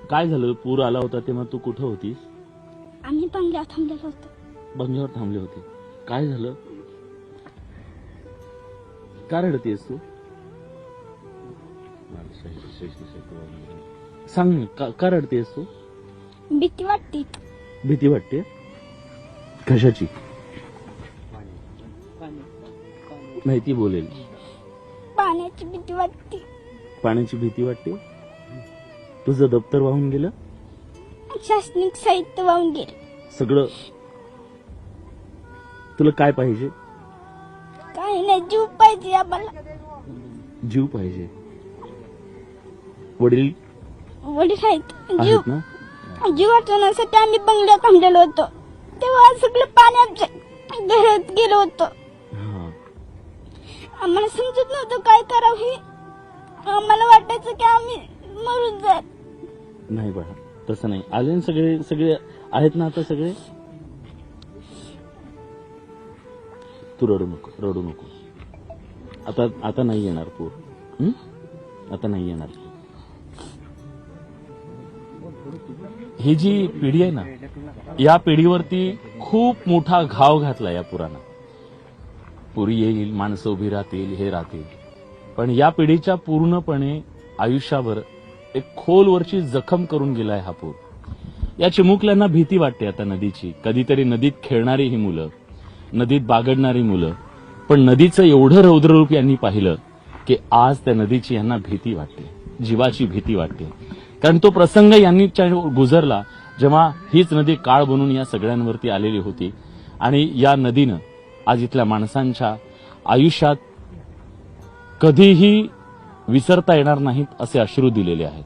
काय झालं? पूर आला होता तेव्हा तू कुठं होतीस? आम्ही बंगल्यावर थांबलेलो होतो. बंगल्यावर थांबले होते. काय झालं? का रडतेस तू? सांग ना, का रडतेस तू? भीती वाटते. भीती वाटते? कशाची? माहिती बोलेल. पाण्याची भीती वाटते. पाण्याची भीती वाटते? तुझं दप्तर वाहून गेलं? शैक्षणिक साहित्य वाहून गेले. सगळं? तुला काय पाहिजे? काही नाही, जीव पाहिजे आम्हाला. जीव पाहिजे. वडील वडील आहेत. जीव आहेत ना? जीव वाचवण्यासाठी आम्ही बंगल्यावर थांबलेलो होतो. तेव्हा सगळं पाणी आमच्या घरात गेलं होतं. हा. आम्हाला समजत नव्हतं काय करावं हे. आम्हाला वाटायचं की आम्ही मरून जात. नाही बाळा, तसं नाही. आले ना सगळे? सगळे आहेत ना आता सगळे? तू रडू नको, रडू नको. आता नाही येणार पूर. आता नाही येणार. ही जी पिढी आहे ना, या पिढीवरती खूप मोठा घाव घातला या पुरानं. पूर येईल, माणसं उभी राहतील, हे राहतील, पण या पिढीच्या पूर्णपणे आयुष्यावर एक खोलवरची जखम करून गेलाय हा पूर. या चिमुकल्यांना भीती वाटते आता नदीची. कधीतरी नदीत खेळणारी ही मुलं, नदीत बागडणारी मुलं, पण नदीचं एवढं रौद्ररूप यांनी पाहिलं की आज त्या नदीची यांना भीती वाटते, जीवाची भीती वाटते. कारण तो प्रसंग यांनी गुजरला जेव्हा हीच नदी काळ बनून या सगळ्यांवरती आलेली होती आणि या नदीनं आज इथल्या माणसांच्या आयुष्यात कधीही विसरता येणार नाहीत असे अश्रू दिलेले आहेत.